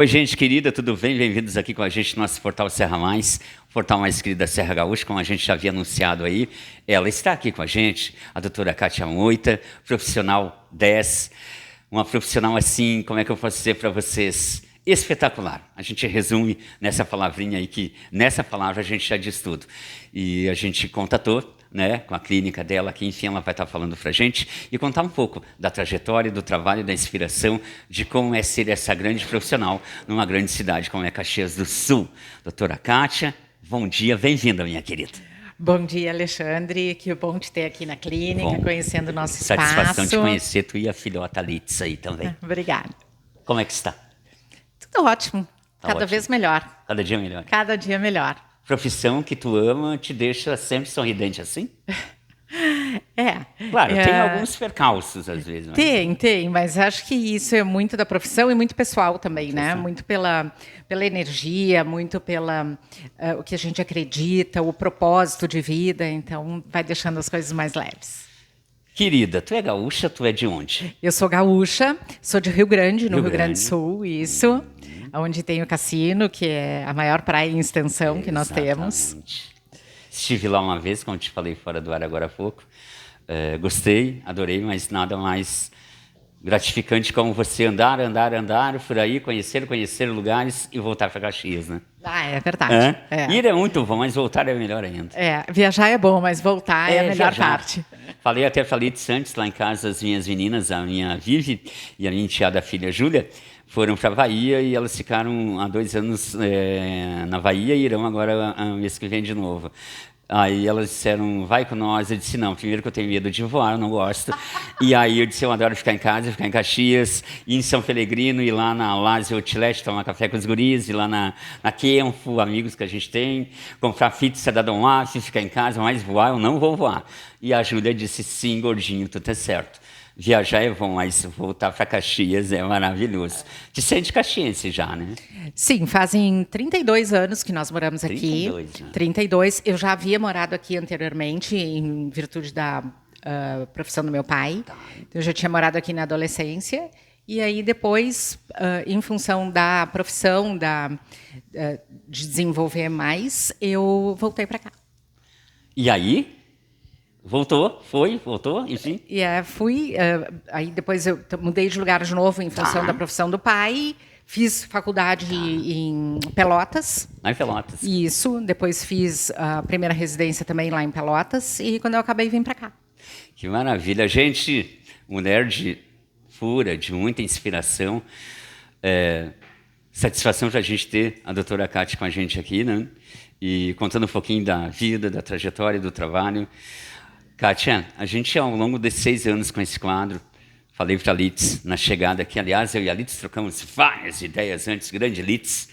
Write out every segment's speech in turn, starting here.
Oi, gente querida, tudo bem? Bem-vindos aqui com a gente no nosso portal Serra Mais, o portal mais querido da Serra Gaúcha, como a gente já havia anunciado aí. Ela está aqui com a gente, a doutora Kátia Moita, profissional 10, uma profissional assim, como é que eu posso dizer para vocês? Espetacular. A gente resume nessa palavrinha aí, que nessa palavra a gente já diz tudo. E a gente contatou, né, com a clínica dela, que enfim ela vai estar falando para a gente e contar um pouco da trajetória, do trabalho, da inspiração, de como é ser essa grande profissional numa grande cidade como é Caxias do Sul. Doutora Kátia, bom dia, bem-vinda, minha querida. Bom dia, Alexandre, que bom te ter aqui na clínica, bom, conhecendo o nosso espaço. Satisfação de conhecer tu e a filhota Litz aí também. Obrigada. Como é que está? Tudo ótimo, cada ótimo. vez melhor. Cada dia melhor. Cada dia melhor. Profissão que tu ama te deixa sempre sorridente assim? Claro, tem alguns percalços às vezes. Mas... Tem, mas acho que isso é muito da profissão e muito pessoal também, né? Muito pela energia, muito pela o que a gente acredita, o propósito de vida, então vai deixando as coisas mais leves. Querida, tu é gaúcha, tu é de onde? Eu sou gaúcha, sou de Rio Grande, no Rio Grande do Sul, isso. Onde tem o cassino, que é a maior praia em extensão que nós temos. Estive lá uma vez, como te falei fora do ar agora há pouco. Gostei, adorei, mas nada mais gratificante como você andar por aí, conhecer lugares e voltar para Caxias, né? É verdade. Ir é muito bom, mas voltar é melhor ainda. Viajar é bom, mas voltar é a melhor parte. Falei até para a Litz antes, lá em casa, as minhas meninas, a minha Vivi e a minha enteada filha Júlia, foram para a Bahia e elas ficaram há 2 anos na Bahia e irão agora mês que vem de novo. Aí elas disseram, vai com nós. Eu disse, não, primeiro que eu tenho medo de voar, eu não gosto. E aí eu disse, eu adoro ficar em casa, ficar em Caxias, ir em São Pelegrino, ir lá na Lázio Outlet, tomar café com os guris, ir lá na Kenfo, amigos que a gente tem, comprar pizza da Dom Af, ficar em casa, mas voar, eu não vou voar. E a Júlia disse, sim, gordinho, tu tá certo. Viajar é bom, mas voltar para Caxias é maravilhoso. Te sente caxiense já, né? Sim, fazem 32 anos que nós moramos aqui. 32, né? 32. Eu já havia morado aqui anteriormente, em virtude da profissão do meu pai. Eu já tinha morado aqui na adolescência. E aí, depois, em função da profissão, de desenvolver mais, eu voltei para cá. E aí? Voltou, enfim. Fui. Aí depois eu mudei de lugar de novo em função da profissão do pai. Fiz faculdade em Pelotas. Lá em Pelotas. Isso. Depois fiz a primeira residência também lá em Pelotas. E quando eu acabei, vim para cá. Que maravilha. Gente, mulher de muita inspiração. Satisfação para a gente ter a doutora Kátia com a gente aqui, né? E contando um pouquinho da vida, da trajetória, do trabalho. Kátia, a gente ao longo desses 6 anos com esse quadro, falei para a Litz na chegada aqui, aliás, eu e a Litz trocamos várias ideias antes, grande Litz.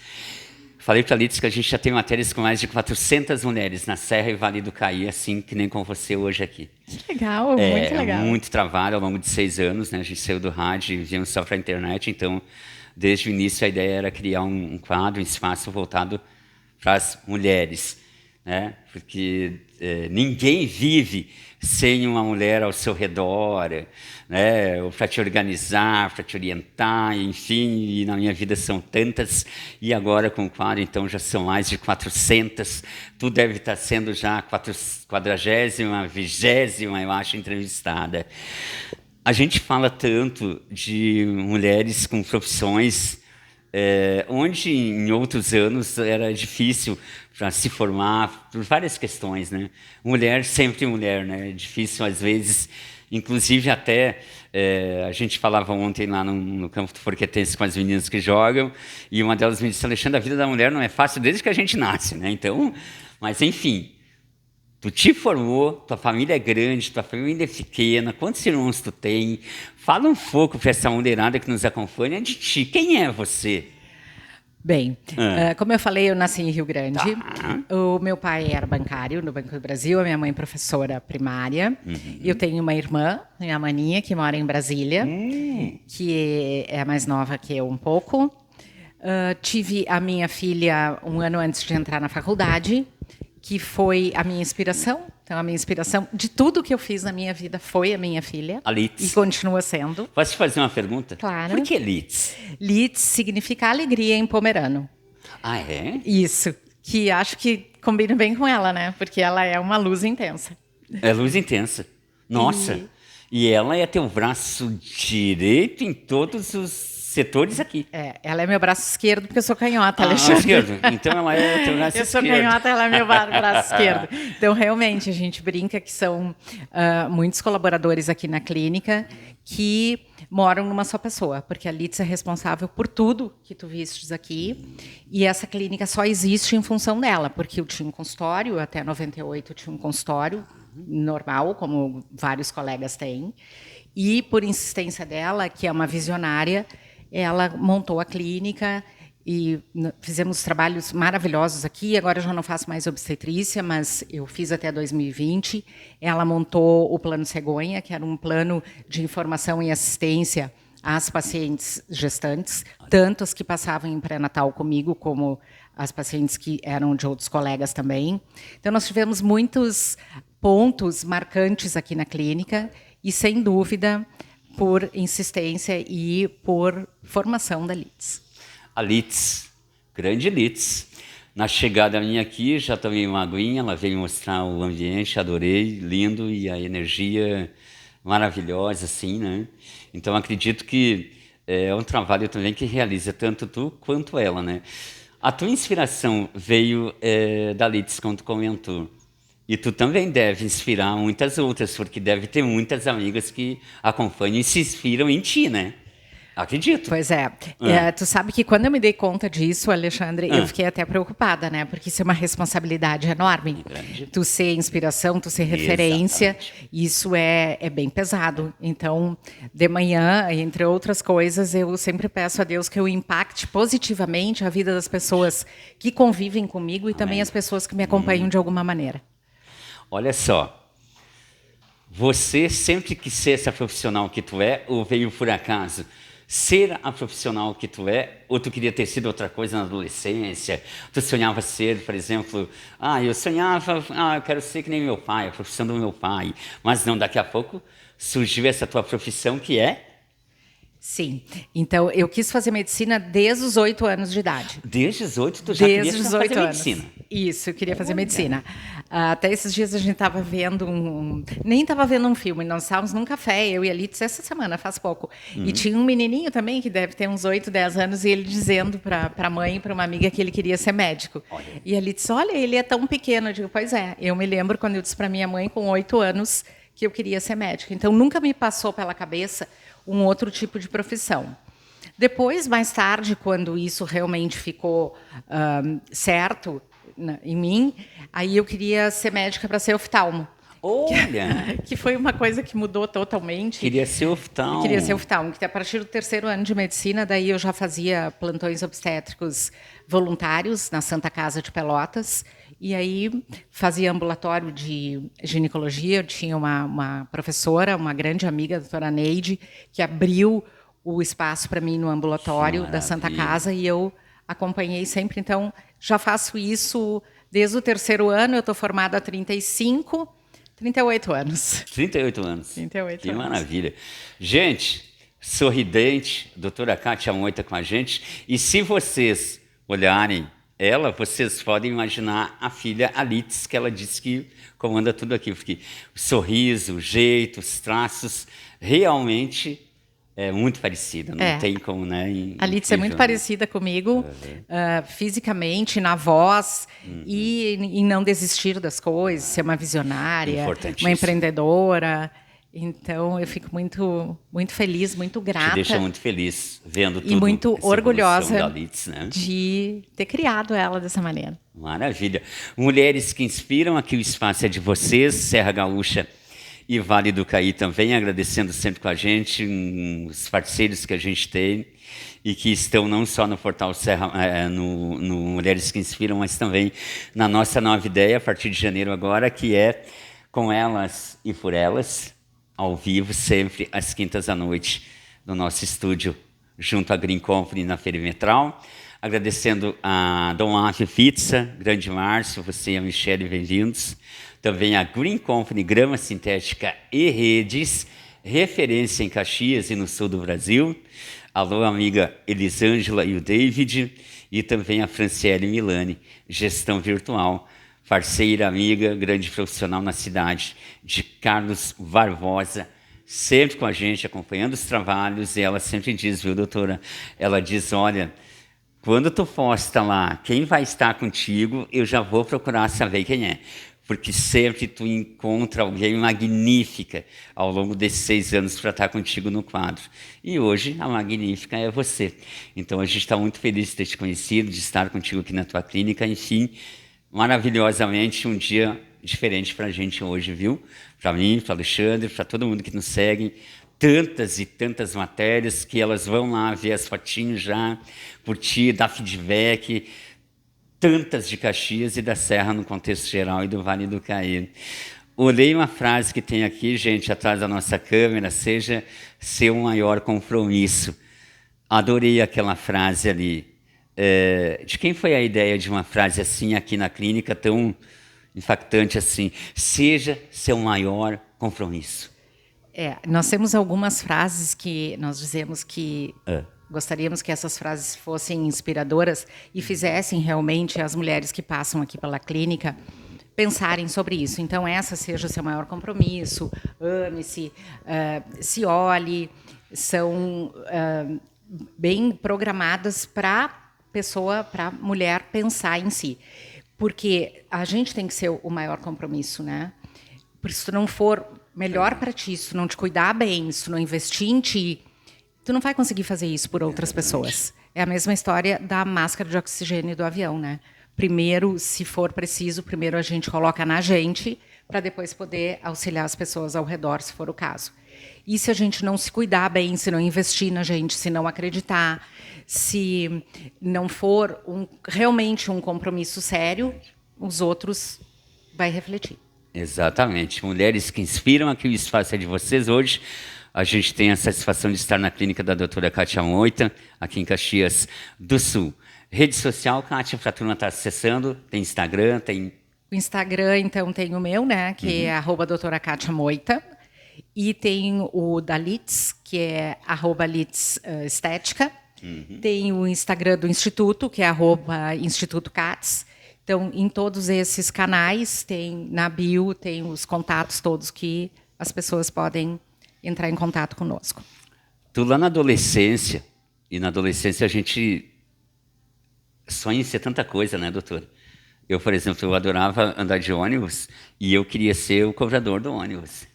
Falei para a Litz que a gente já tem matérias com mais de 400 mulheres na Serra e Vale do Caí, assim que nem com você hoje aqui. Que legal, muito legal. Muito trabalho ao longo de 6 anos, né? A gente saiu do rádio e viemos só para a internet, então, desde o início a ideia era criar um quadro, um espaço voltado para as mulheres, né? Porque ninguém vive sem uma mulher ao seu redor, né? Para te organizar, para te orientar, enfim, e na minha vida são tantas, e agora com o quadro, então, já são mais de 400, tu deve estar sendo já a 40ª, 20ª, eu acho, entrevistada. A gente fala tanto de mulheres com profissões onde em outros anos era difícil para se formar, por várias questões, né? Mulher, sempre mulher, né? É difícil às vezes, inclusive até, a gente falava ontem lá no campo do Forquetense com as meninas que jogam, e uma delas me disse, Alexandre, a vida da mulher não é fácil desde que a gente nasce, né? Então, mas enfim, tu te formou, tua família é grande, tua família é pequena, quantos irmãos tu tem? Fala um pouco para essa mulherada que nos acompanha de ti. Quem é você? Bem, como eu falei, eu nasci em Rio Grande. O meu pai era bancário no Banco do Brasil, a minha mãe professora primária. Eu tenho uma irmã, minha maninha, que mora em Brasília, que é mais nova que eu um pouco. Tive a minha filha um ano antes de entrar na faculdade, que foi a minha inspiração. Então, a minha inspiração de tudo que eu fiz na minha vida foi a minha filha. A Litz. E continua sendo. Posso te fazer uma pergunta? Claro. Por que Litz? Litz significa alegria em pomerano. Ah, é? Isso. Que acho que combina bem com ela, né? Porque ela é uma luz intensa. É luz intensa. Nossa. E ela é teu braço direito em todos os setores aqui. Ela é meu braço esquerdo, porque eu sou canhota, Alexandre. Esquerdo. Então ela é teu braço Eu sou esquerdo. canhota, ela é meu braço esquerdo. Então, realmente, a gente brinca que são muitos colaboradores aqui na clínica que moram numa só pessoa, porque a Litz é responsável por tudo que tu vistes aqui, e essa clínica só existe em função dela, porque eu tinha um consultório, até 98 eu tinha um consultório normal, como vários colegas têm, e por insistência dela, que é uma visionária, ela montou a clínica e fizemos trabalhos maravilhosos aqui. Agora eu já não faço mais obstetrícia, mas eu fiz até 2020. Ela montou o Plano Cegonha, que era um plano de informação e assistência às pacientes gestantes, tanto as que passavam em pré-natal comigo, como as pacientes que eram de outros colegas também. Então, nós tivemos muitos pontos marcantes aqui na clínica e, sem dúvida, por insistência e por formação da Litz. A Litz, grande Litz. Na chegada minha aqui, já tomei uma aguinha, ela veio mostrar o ambiente, adorei, lindo, e a energia maravilhosa, assim, né? Então, acredito que é um trabalho também que realiza tanto tu quanto ela, né? A tua inspiração veio da Litz, como tu comentou. E tu também deve inspirar muitas outras, porque deve ter muitas amigas que acompanham e se inspiram em ti, né? Acredito. Pois é. Tu sabe que quando eu me dei conta disso, Alexandre, eu fiquei até preocupada, né? Porque isso é uma responsabilidade enorme. Grande. Tu ser inspiração, tu ser referência, isso é bem pesado. Então, de manhã, entre outras coisas, eu sempre peço a Deus que eu impacte positivamente a vida das pessoas que convivem comigo e também as pessoas que me acompanham de alguma maneira. Olha só, você sempre quis ser essa profissional que tu é, ou veio por acaso ser a profissional que tu é, ou tu queria ter sido outra coisa na adolescência? Tu sonhava ser, por exemplo, eu sonhava, eu quero ser que nem meu pai, a profissão do meu pai, mas não, daqui a pouco surgiu essa tua profissão que é? Sim. Então, eu quis fazer medicina desde os 8 anos de idade. Desde os 8 tu já queria fazer medicina? Isso, eu queria fazer medicina. Até esses dias a gente estava vendo nem estava vendo um filme, nós estávamos num café, eu e a Litz, essa semana, faz pouco. E tinha um menininho também, que deve ter uns 8, 10 anos, e ele dizendo para a mãe e para uma amiga que ele queria ser médico. Olha. E a Litz, olha, ele é tão pequeno. Eu digo, pois é. Eu me lembro quando eu disse para minha mãe, com 8 anos, que eu queria ser médico. Então, nunca me passou pela cabeça um outro tipo de profissão. Depois, mais tarde, quando isso realmente ficou certo em mim, aí eu queria ser médica para ser oftalmo. Olha! Que foi uma coisa que mudou totalmente. Queria ser oftalmo. Queria ser oftalmo, que a partir do 3º ano de medicina, daí eu já fazia plantões obstétricos voluntários na Santa Casa de Pelotas, e aí fazia ambulatório de ginecologia. Eu tinha uma professora, uma grande amiga, a doutora Neide, que abriu o espaço para mim no ambulatório da Santa Casa, e eu acompanhei sempre. Então, já faço isso desde o 3º ano. Eu estou formada há 38 anos. 38 anos. 38 que anos. Maravilha. Gente, sorridente, a doutora Kátia Moita com a gente. E se vocês olharem ela, vocês podem imaginar a filha Litz, que ela disse que comanda tudo aqui. Porque o sorriso, o jeito, os traços, realmente é muito parecida. Não tem como, né? A Litz é muito parecida comigo, fisicamente, na voz, e em não desistir das coisas, ser uma visionária, uma empreendedora. Então, eu fico muito, muito feliz, muito grata. Te deixa muito feliz vendo tudo. E muito orgulhosa da Litz, né? de ter criado ela dessa maneira. Maravilha. Mulheres que inspiram, aqui o espaço é de vocês, Serra Gaúcha e Vale do Caí também, agradecendo sempre com a gente, os parceiros que a gente tem e que estão não só no portal Serra, no Mulheres que Inspiram, mas também na nossa nova ideia, a partir de janeiro agora, que é Com Elas e Por Elas, ao vivo, sempre às quintas à noite, no nosso estúdio, junto à Green Company, na Perimetral. Agradecendo a Dom Ave Pizza, Grande Márcio, você e a Michele, bem-vindos. Também a Green Company, Grama Sintética e Redes, referência em Caxias e no sul do Brasil. Alô, amiga Elisângela e o David. E também a Franciele Milani, Gestão Virtual, parceira, amiga, grande profissional na cidade, de Carlos Barbosa, sempre com a gente, acompanhando os trabalhos. E ela sempre diz, viu, doutora? Ela diz, olha, quando tu posta lá quem vai estar contigo, eu já vou procurar saber quem é. Porque sempre tu encontra alguém magnífica ao longo desses 6 anos para estar contigo no quadro. E hoje a magnífica é você. Então a gente está muito feliz de ter te conhecido, de estar contigo aqui na tua clínica. Enfim, maravilhosamente um dia diferente para a gente hoje, viu? Para mim, para o Alexandre, para todo mundo que nos segue. Tantas e tantas matérias que elas vão lá ver as fotinhos já, curtir, dar feedback. Tantas de Caxias e da Serra no contexto geral e do Vale do Caí. Olhei uma frase que tem aqui, gente, atrás da nossa câmera, seja seu maior compromisso. Adorei aquela frase ali. De quem foi a ideia de uma frase assim aqui na clínica, tão impactante assim? Seja seu maior compromisso. Nós temos algumas frases que nós dizemos que gostaríamos que essas frases fossem inspiradoras e fizessem realmente as mulheres que passam aqui pela clínica pensarem sobre isso. Então, essa seja o seu maior compromisso, ame-se, se olhe, são bem programadas para pessoa, para a mulher pensar em si. Porque a gente tem que ser o maior compromisso, né? Porque se tu não for melhor para ti, se tu não te cuidar bem, se tu não investir em ti, tu não vai conseguir fazer isso por outras pessoas. É a mesma história da máscara de oxigênio do avião, né? Primeiro, se for preciso, primeiro a gente coloca na gente para depois poder auxiliar as pessoas ao redor, se for o caso. E se a gente não se cuidar bem, se não investir na gente, se não acreditar, se não for realmente um compromisso sério, os outros vai refletir. Exatamente. Mulheres que inspiram, aqui o espaço é de vocês hoje. A gente tem a satisfação de estar na clínica da doutora Kátia Moita, aqui em Caxias do Sul. Rede social, Kátia, para a turma estar acessando, tem Instagram, tem... O Instagram, então, tem o meu, né, que é @doutora Kátia Moita. E tem o da Litz, que é @Litz Estética. Tem o Instagram do Instituto, que é @Instituto Cats. Então, em todos esses canais, tem na bio, tem os contatos todos que as pessoas podem entrar em contato conosco. Tu lá na adolescência, e na adolescência a gente sonha em ser tanta coisa, né, doutor? Eu, por exemplo, eu adorava andar de ônibus e eu queria ser o cobrador do ônibus.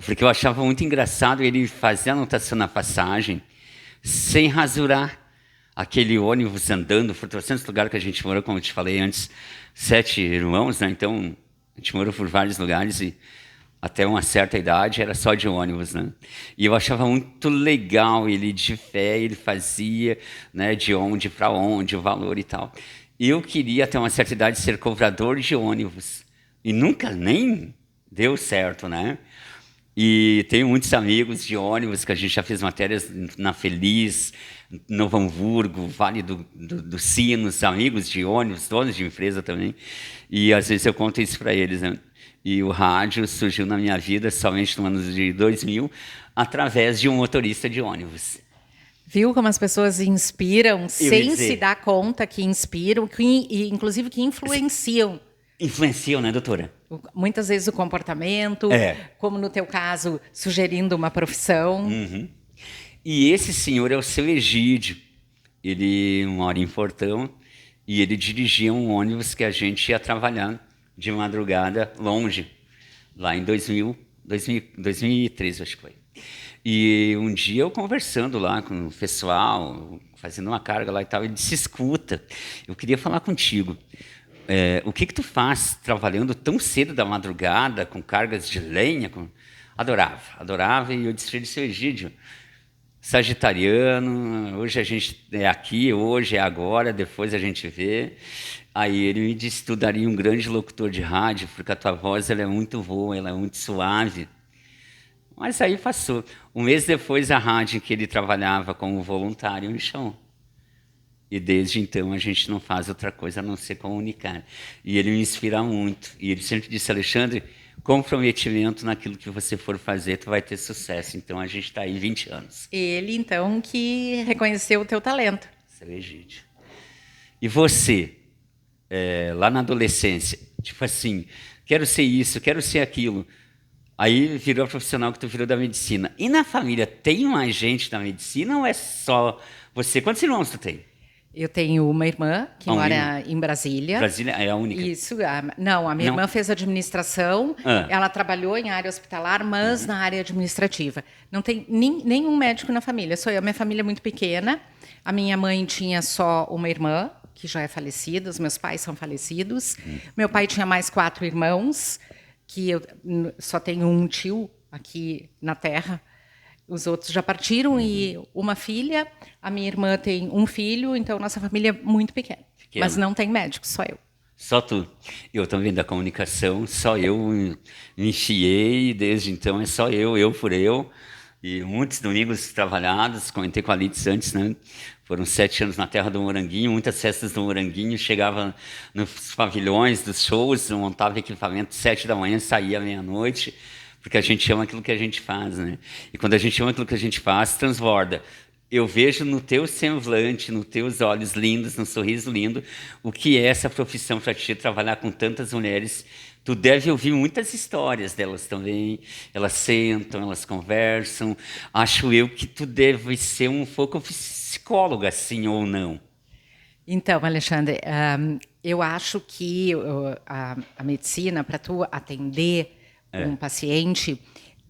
Porque eu achava muito engraçado ele fazer a anotação na passagem sem rasurar aquele ônibus andando por 300 lugares que a gente morou, como eu te falei antes, 7 irmãos, né? Então a gente morou por vários lugares e até uma certa idade era só de ônibus, né? E eu achava muito legal ele de fé, ele fazia, né, de onde para onde, o valor e tal. E eu queria até uma certa idade ser cobrador de ônibus e nunca nem deu certo, né? E tenho muitos amigos de ônibus que a gente já fez matérias na Feliz, Novo Hamburgo, Vale dos Sinos, amigos de ônibus, donos de empresa também. E às vezes eu conto isso para eles, né? E o rádio surgiu na minha vida somente no ano de 2000, através de um motorista de ônibus. Viu como as pessoas inspiram sem se dar conta que inspiram, e inclusive que influenciam. Influenciam, né, doutora? Muitas vezes o comportamento, como no teu caso, sugerindo uma profissão. E esse senhor é o seu Egídio. Ele mora em Portão e ele dirigia um ônibus que a gente ia trabalhar de madrugada longe, lá em 2013, acho que foi. E um dia eu conversando lá com o pessoal, fazendo uma carga lá e tal, ele disse, escuta, eu queria falar contigo. O que tu faz trabalhando tão cedo da madrugada, com cargas de lenha? Adorava, e eu disse, seu Egídio, sagitariano, hoje a gente é aqui, hoje é agora, depois a gente vê. Aí ele me disse, tu daria um grande locutor de rádio, porque a tua voz ela é muito boa, ela é muito suave. Mas aí passou. Um mês depois, a rádio em que ele trabalhava como voluntário me chamou. E desde então a gente não faz outra coisa a não ser comunicar. E ele me inspira muito. E ele sempre disse, Alexandre, comprometimento naquilo que você for fazer, tu vai ter sucesso. Então a gente está aí 20 anos. Ele, então, que reconheceu o teu talento. Seu Egídio. E você, lá na adolescência, tipo assim, quero ser isso, quero ser aquilo. Aí virou profissional que tu virou da medicina. E na família, tem mais gente da medicina ou é só você? Quantos irmãos tu tem? Eu tenho uma irmã que mora em Brasília. Brasília é a única? Isso. Não, a minha irmã fez administração. Ela trabalhou em área hospitalar, mas na área administrativa. Não tem nenhum médico na família. Sou eu. Minha família é muito pequena. A minha mãe tinha só uma irmã, que já é falecida. Os meus pais são falecidos. Meu pai tinha mais 4 irmãos, que eu só tenho um tio aqui na Terra. Os outros já partiram e uma filha. A minha irmã tem um filho, então nossa família é muito pequena. Mas não tem médico, só eu. Só tu. Eu também da comunicação, só eu me enfiei, desde então é só eu por eu. E muitos domingos trabalhados, comentei com a Litz antes, né? Foram 7 anos na terra do Moranguinho, muitas festas do Moranguinho, chegava nos pavilhões dos shows, montava equipamento 7 da manhã, saía meia-noite, porque a gente ama aquilo que a gente faz, né? E quando a gente ama aquilo que a gente faz, transborda. Eu vejo no teu semblante, nos teus olhos lindos, no sorriso lindo, o que é essa profissão para ti, trabalhar com tantas mulheres. Tu deve ouvir muitas histórias delas também. Elas sentam, elas conversam. Acho eu que tu deve ser um pouco psicóloga, sim ou não? Então, Alexandre, eu acho que a medicina, para tu atender um paciente,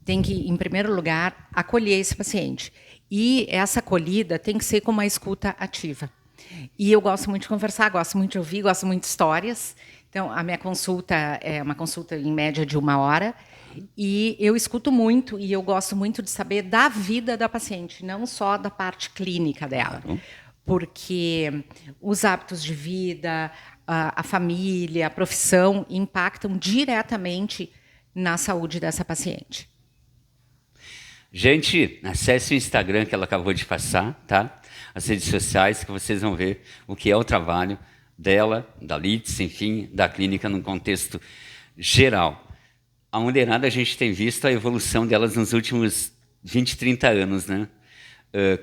tem que, em primeiro lugar, acolher esse paciente. E essa acolhida tem que ser com uma escuta ativa. E eu gosto muito de conversar, gosto muito de ouvir, gosto muito de histórias. Então, a minha consulta é uma consulta em média de 1 hora. E eu escuto muito e eu gosto muito de saber da vida da paciente, não só da parte clínica dela. Porque os hábitos de vida, a família, a profissão impactam diretamente na saúde dessa paciente. Gente, acesse o Instagram que ela acabou de passar, tá? As redes sociais, que vocês vão ver o que é o trabalho dela, da Litz, enfim, da clínica num contexto geral. A mulherada, a gente tem visto a evolução delas nos últimos 20, 30 anos, né?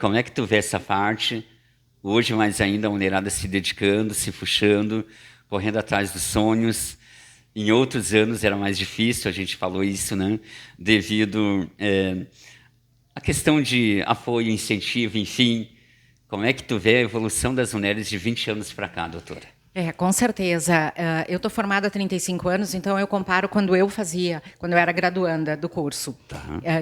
Como é que tu vê essa parte? Hoje, mais ainda, a mulherada se dedicando, se puxando, correndo atrás dos sonhos. Em outros anos era mais difícil, a gente falou isso, né? Devido à questão de apoio, incentivo, enfim. Como é que tu vê a evolução das mulheres de 20 anos para cá, doutora? Com certeza. Eu estou formada há 35 anos, então eu comparo quando eu era graduanda do curso.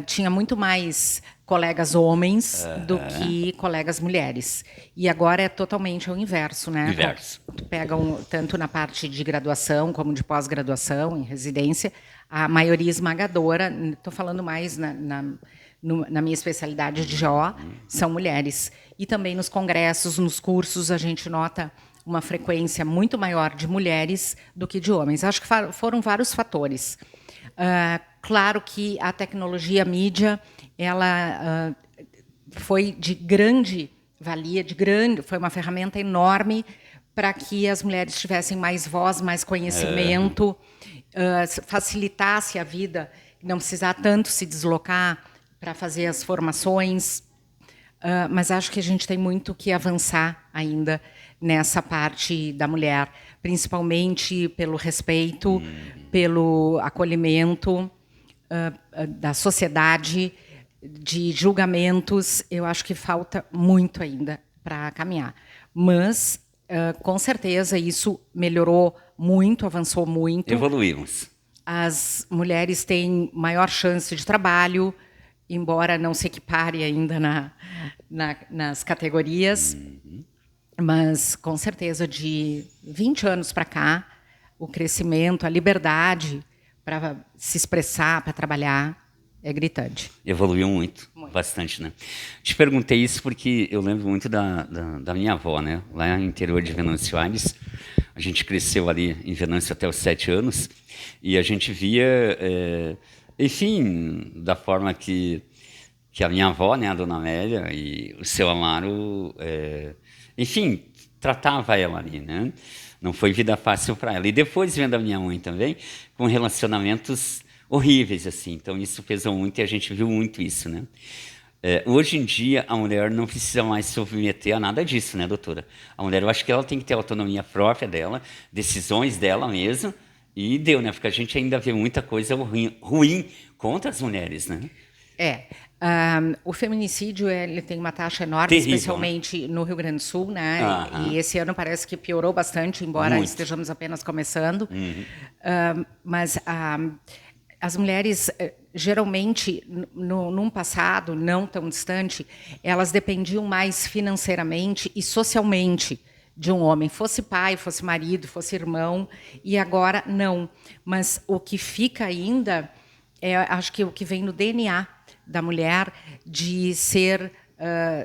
Tinha muito mais colegas homens do que colegas mulheres. E agora é totalmente o inverso, né? Inverso. Pegam tanto na parte de graduação como de pós-graduação, em residência, a maioria esmagadora, estou falando mais na minha especialidade de GO, são mulheres. E também nos congressos, nos cursos, a gente nota uma frequência muito maior de mulheres do que de homens. Acho que foram vários fatores. Claro que a tecnologia, a mídia, ela foi de grande valia, foi uma ferramenta enorme para que as mulheres tivessem mais voz, mais conhecimento, facilitasse a vida, não precisar tanto se deslocar para fazer as formações. Mas acho que a gente tem muito que avançar ainda nessa parte da mulher, principalmente pelo respeito, pelo acolhimento da sociedade, de julgamentos. Eu acho que falta muito ainda para caminhar. Mas, com certeza, isso melhorou muito, avançou muito. Evoluímos. As mulheres têm maior chance de trabalho, embora não se equipare ainda nas categorias. Mas, com certeza, de 20 anos para cá, o crescimento, a liberdade para se expressar, para trabalhar, é gritante. Evoluiu muito, bastante, né? Te perguntei isso porque eu lembro muito da minha avó, né? Lá no interior de Venâncio Aires, a gente cresceu ali em Venâncio até os 7 anos, e a gente via, enfim, da forma que a minha avó, né, a dona Amélia, e o seu Amaro, enfim, tratava ela ali, né? Não foi vida fácil para ela. E depois vendo a minha mãe também, com relacionamentos horríveis, assim. Então, isso pesou muito e a gente viu muito isso, né? Hoje em dia, a mulher não precisa mais se submeter a nada disso, né, doutora? A mulher, eu acho que ela tem que ter autonomia própria dela, decisões dela mesma, e deu, né? Porque a gente ainda vê muita coisa ruim contra as mulheres, né? O feminicídio ele tem uma taxa enorme, Terrível, especialmente no Rio Grande do Sul, né? Aham. E esse ano parece que piorou bastante, embora Muito. estejamos apenas começando. Mas as mulheres, geralmente, num passado não tão distante, elas dependiam mais financeiramente e socialmente de um homem, fosse pai, fosse marido, fosse irmão, e agora não. Mas o que fica ainda acho que o que vem no DNA da mulher de ser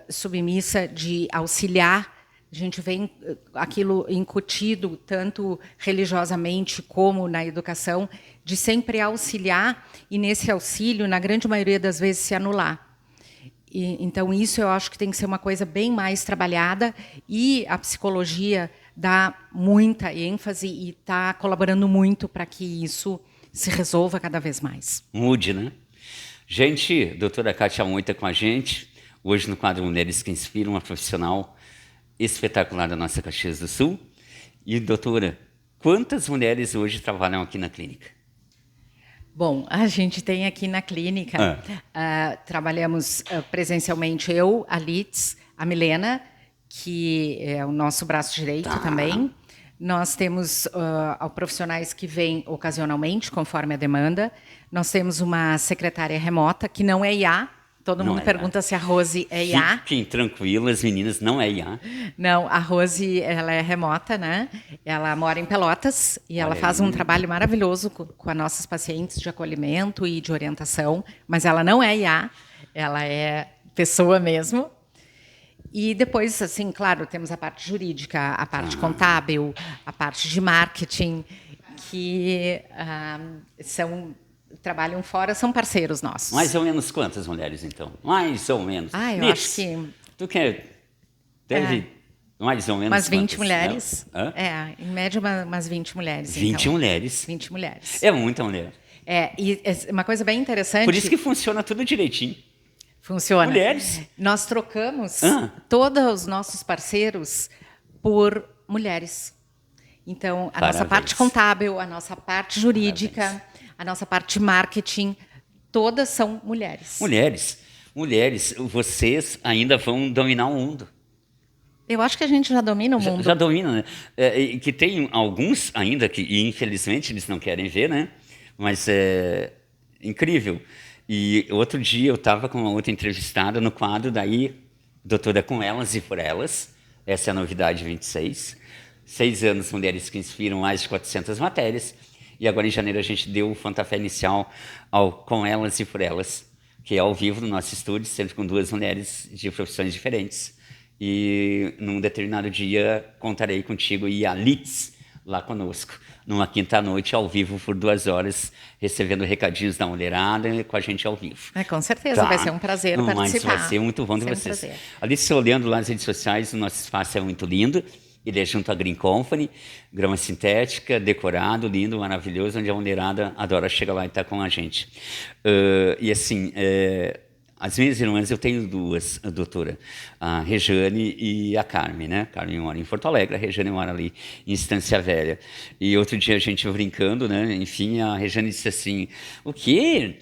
submissa, de auxiliar. A gente vem aquilo incutido tanto religiosamente como na educação, de sempre auxiliar e nesse auxílio, na grande maioria das vezes, se anular. Então, isso eu acho que tem que ser uma coisa bem mais trabalhada e a psicologia dá muita ênfase e está colaborando muito para que isso se resolva cada vez mais. Mude, né? Gente, doutora Kátia Moita com a gente, hoje no quadro Mulheres que Inspiram, uma profissional espetacular da nossa Caxias do Sul. E, doutora, quantas mulheres hoje trabalham aqui na clínica? Bom, a gente tem aqui na clínica, trabalhamos presencialmente eu, a Litz, a Milena, que é o nosso braço direito também. Nós temos profissionais que vêm ocasionalmente, conforme a demanda. Nós temos uma secretária remota, que não é IA. Todo mundo pergunta se a Rose é IA. Fiquem tranquilas, meninas, não é IA. Não, a Rose, ela é remota, né? Ela mora em Pelotas e ela faz um trabalho maravilhoso com as nossas pacientes de acolhimento e de orientação, mas ela não é IA, ela é pessoa mesmo. E depois, assim, claro, temos a parte jurídica, a parte contábil, a parte de marketing, que trabalham fora, são parceiros nossos. Mais ou menos quantas mulheres, então? Mais ou menos. Eu acho que... Tu deve mais ou menos umas 20 quantas, mulheres. Né? Em média, umas 20 mulheres. 20 então. mulheres? 20 mulheres. É muita mulher. E uma coisa bem interessante... Por isso que funciona tudo direitinho. Funciona. Mulheres. Nós trocamos todos os nossos parceiros por mulheres. Então, a nossa parte contábil, a nossa parte jurídica, a nossa parte de marketing, todas são mulheres. Mulheres, vocês ainda vão dominar o mundo. Eu acho que a gente já domina o mundo. Já domina, né? Que tem alguns ainda que, infelizmente, eles não querem ver, né? Mas é incrível. E outro dia eu estava com uma outra entrevistada no quadro, daí, doutora com elas e por elas. Essa é a novidade 26. 6 anos, Mulheres que Inspiram, mais de 400 matérias. E agora, em janeiro, a gente deu o pontapé inicial ao Com Elas e Por Elas, que é ao vivo no nosso estúdio, sempre com 2 mulheres de profissões diferentes. E num determinado dia contarei contigo e a Litz lá conosco, numa quinta-noite, ao vivo, por 2 horas, recebendo recadinhos da mulherada com a gente ao vivo. Com certeza, vai ser um prazer participar. Vai ser muito bom de vocês. Alice, olhando lá nas redes sociais, o nosso espaço é muito lindo. Ele é junto à Green Company, grama sintética, decorado, lindo, maravilhoso, onde a mulherada adora chegar lá e estar com a gente. E assim, as minhas irmãs, eu tenho 2, doutora, a Rejane e a Carmen, né? A Carmen mora em Porto Alegre, a Rejane mora ali em Estância Velha. E outro dia a gente brincando, né? Enfim, a Rejane disse assim, o quê?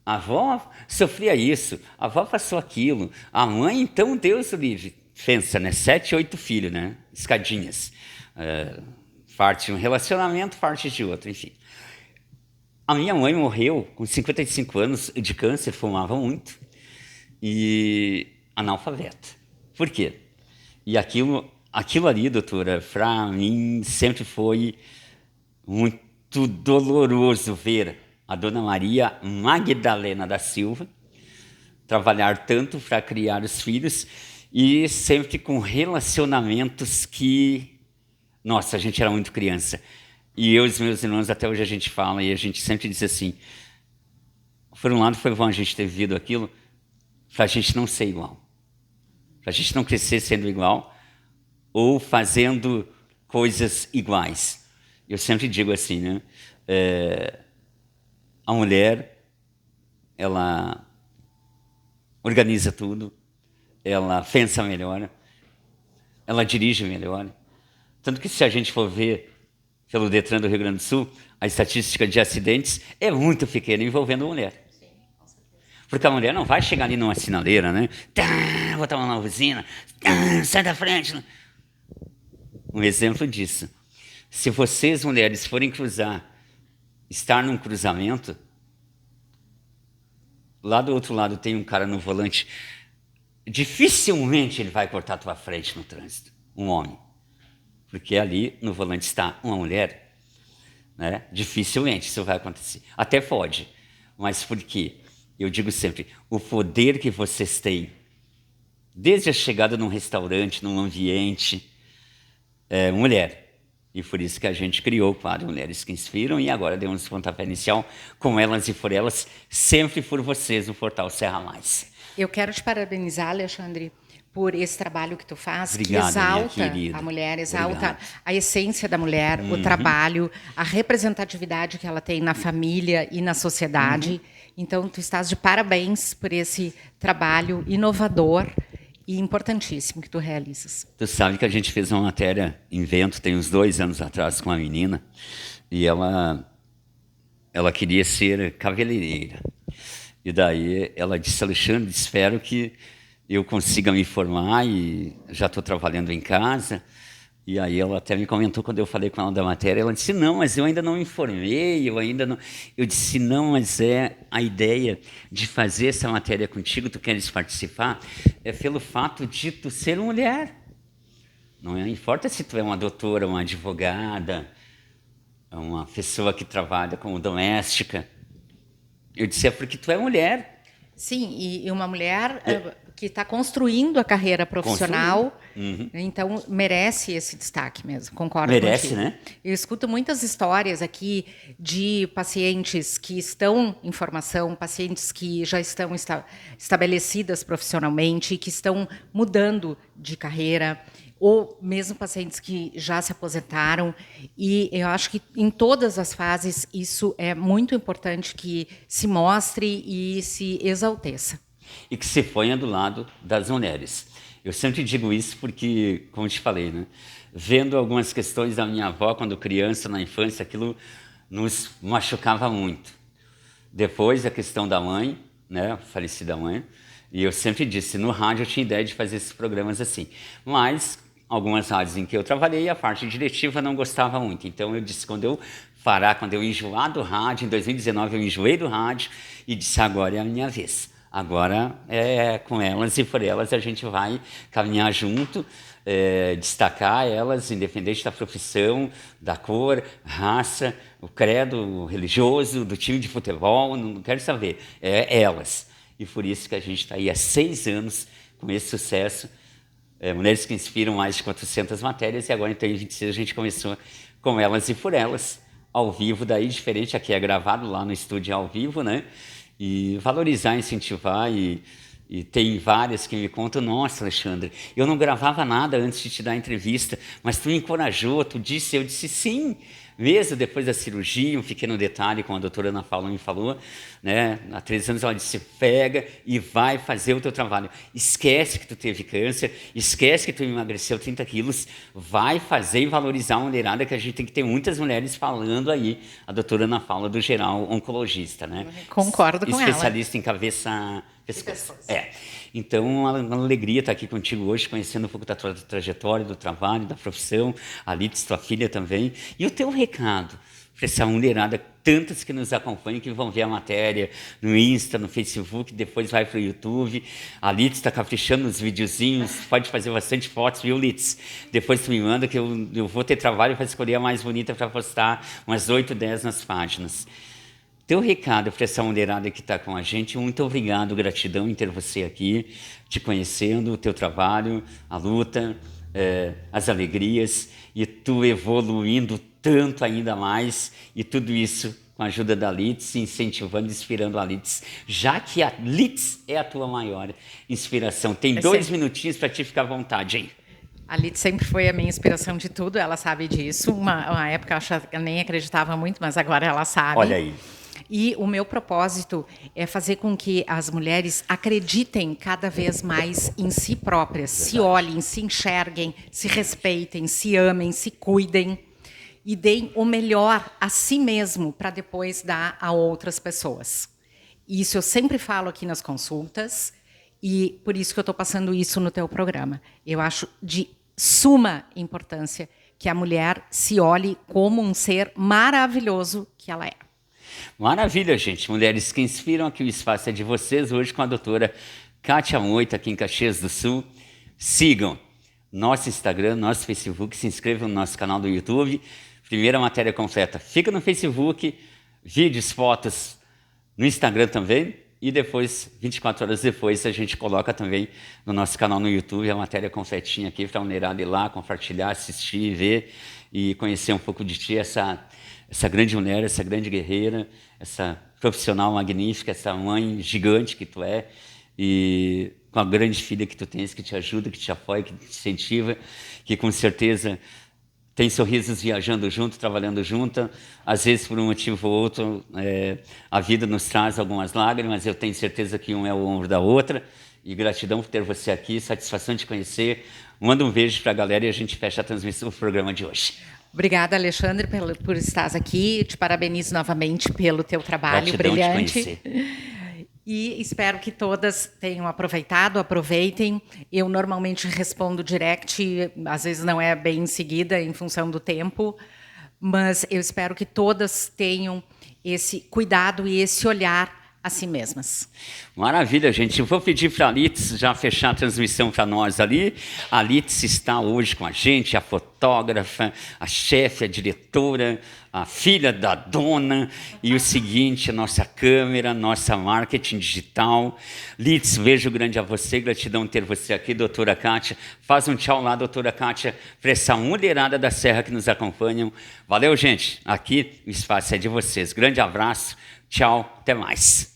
A avó sofria isso, a avó passou aquilo, a mãe, então, Deus o livre. Pensa, né? 7, 8 filhos, né? Escadinhas. Parte de um relacionamento, parte de outro, enfim. A minha mãe morreu com 55 anos de câncer, fumava muito, e analfabeta. Por quê? E aquilo ali, doutora, para mim sempre foi muito doloroso ver a dona Maria Magdalena da Silva trabalhar tanto para criar os filhos e sempre com relacionamentos que... Nossa, a gente era muito criança. E eu e os meus irmãos, até hoje a gente fala, e a gente sempre diz assim, por um lado foi bom a gente ter vivido aquilo, para a gente não ser igual. Para a gente não crescer sendo igual, ou fazendo coisas iguais. Eu sempre digo assim, né? A mulher, ela organiza tudo, ela pensa melhor, ela dirige melhor. Tanto que se a gente for ver pelo Detran do Rio Grande do Sul, a estatística de acidentes é muito pequena envolvendo mulher. Porque a mulher não vai chegar ali numa sinaleira, né? Botar uma buzina, sai da frente. Um exemplo disso. Se vocês, mulheres, forem estar num cruzamento, lá do outro lado tem um cara no volante, dificilmente ele vai cortar a tua frente no trânsito, um homem. Porque ali no volante está uma mulher, né? Dificilmente isso vai acontecer. Até pode, mas por quê? Eu digo sempre, o poder que vocês têm, desde a chegada num restaurante, num ambiente, mulher. E por isso que a gente criou o quadro Mulheres que Inspiram e agora demos pontapé inicial com elas e por elas, sempre por vocês no portal Serra Mais. Eu quero te parabenizar, Alexandre, por esse trabalho que tu faz, Obrigado, que exalta minha querida. a mulher, exalta Obrigado. a essência da mulher, o trabalho, a representatividade que ela tem na família e na sociedade. Então, tu estás de parabéns por esse trabalho inovador e importantíssimo que tu realizas. Tu sabe que a gente fez uma matéria em Vento, tem uns 2 anos atrás, com uma menina, e ela queria ser cabeleireira. E daí ela disse, Alexandre, espero que eu consiga me formar e já estou trabalhando em casa. E aí ela até me comentou quando eu falei com ela da matéria, ela disse, não, mas eu ainda não me formei, eu ainda não... Eu disse, não, mas a ideia de fazer essa matéria contigo, tu queres participar, é pelo fato de tu ser mulher. Não importa se tu é uma doutora, uma advogada, uma pessoa que trabalha como doméstica. Eu disse, é porque tu é mulher. Sim, e uma mulher que está construindo a carreira profissional, então merece esse destaque mesmo, concordo Merece, contigo. né? Eu escuto muitas histórias aqui de pacientes que estão em formação, pacientes que já estão estabelecidas profissionalmente, que estão mudando de carreira, ou mesmo pacientes que já se aposentaram, e eu acho que em todas as fases isso é muito importante que se mostre e se exalteça. E que se ponha do lado das mulheres. Eu sempre digo isso porque, como te falei, né? Vendo algumas questões da minha avó quando criança, na infância, aquilo nos machucava muito. Depois a questão da mãe, né? Falecida mãe, e eu sempre disse, no rádio eu tinha ideia de fazer esses programas assim, mas algumas rádios em que eu trabalhei, a parte diretiva não gostava muito. Então eu disse, quando eu enjoar do rádio, em 2019 eu enjoei do rádio e disse, agora é a minha vez. Agora é com elas e por elas a gente vai caminhar junto, destacar elas, independente da profissão, da cor, raça, o credo religioso, do time de futebol, não quero saber, elas. E por isso que a gente está aí há 6 anos com esse sucesso, Mulheres que Inspiram, mais de 400 matérias, e agora em 2026 a gente começou com elas e por elas, ao vivo, daí diferente, aqui é gravado lá no estúdio ao vivo, né? E valorizar, incentivar, e tem várias que me contam, nossa, Alexandre, eu não gravava nada antes de te dar a entrevista, mas tu me encorajou, tu disse, eu disse sim, mesmo depois da cirurgia, um pequeno detalhe, como a doutora Ana Paula me falou, né? Há 3 anos ela disse, pega e vai fazer o teu trabalho, esquece que tu teve câncer, esquece que tu emagreceu 30 quilos, vai fazer e valorizar a mulherada, que a gente tem que ter muitas mulheres falando aí, a doutora Ana Paula do geral oncologista, né? Concordo com ela. Especialista em cabeça... pescoço. Então, uma alegria estar aqui contigo hoje, conhecendo um pouco da tua trajetória, do trabalho, da profissão, a Lites, tua filha também. E o teu recado para essa mulherada, tantas que nos acompanham, que vão ver a matéria no Insta, no Facebook, depois vai para o YouTube. A Lites está caprichando nos videozinhos, pode fazer bastante fotos, viu, Lites? Depois tu me manda que eu vou ter trabalho para escolher a mais bonita para postar, umas 8, 10 nas páginas. Teu recado para essa mulherada que está com a gente, muito obrigado, gratidão em ter você aqui, te conhecendo, o teu trabalho, a luta, as alegrias, e tu evoluindo tanto ainda mais, e tudo isso com a ajuda da Lites, incentivando, inspirando a Lites, já que a Lites é a tua maior inspiração. Tem 2 minutinhos para te ficar à vontade, hein? A Lid sempre foi a minha inspiração de tudo, ela sabe disso. Uma época eu acho que eu nem acreditava muito, mas agora ela sabe. Olha aí. E o meu propósito é fazer com que as mulheres acreditem cada vez mais em si próprias, se olhem, se enxerguem, se respeitem, se amem, se cuidem e deem o melhor a si mesmo para depois dar a outras pessoas. Isso eu sempre falo aqui nas consultas e por isso que eu estou passando isso no teu programa. Eu acho de suma importância que a mulher se olhe como um ser maravilhoso que ela é. Maravilha, gente. Mulheres que inspiram, aqui o espaço é de vocês. Hoje com a doutora Kátia Moita, aqui em Caxias do Sul. Sigam nosso Instagram, nosso Facebook, se inscrevam no nosso canal do YouTube. Primeira matéria completa fica no Facebook, vídeos, fotos no Instagram também. E depois, 24 horas depois, a gente coloca também no nosso canal no YouTube a matéria completinha aqui para a mulherada ir lá, compartilhar, assistir, ver e conhecer um pouco de ti, essa grande mulher, essa grande guerreira, essa profissional magnífica, essa mãe gigante que tu é, e com a grande filha que tu tens, que te ajuda, que te apoia, que te incentiva, que com certeza tem sorrisos viajando junto, trabalhando junto. Às vezes, por um motivo ou outro, a vida nos traz algumas lágrimas, eu tenho certeza que um é o ombro da outra, e gratidão por ter você aqui, satisfação de te conhecer. Manda um beijo para a galera e a gente fecha a transmissão do programa de hoje. Obrigada, Alexandre, por estar aqui. Te parabenizo novamente pelo teu trabalho brilhante. E espero que todas tenham aproveitado, aproveitem. Eu normalmente respondo direct, às vezes não é bem em seguida, em função do tempo, mas eu espero que todas tenham esse cuidado e esse olhar a si mesmas. Maravilha, gente. Eu vou pedir para a Litz já fechar a transmissão para nós ali. A Litz está hoje com a gente, a fotógrafa, a chefe, a diretora, a filha da dona. E o seguinte, a nossa câmera, nossa marketing digital. Litz, beijo grande a você, gratidão ter você aqui, doutora Kátia. Faz um tchau lá, doutora Kátia, para essa mulherada da Serra que nos acompanham. Valeu, gente. Aqui o espaço é de vocês. Grande abraço, tchau, até mais.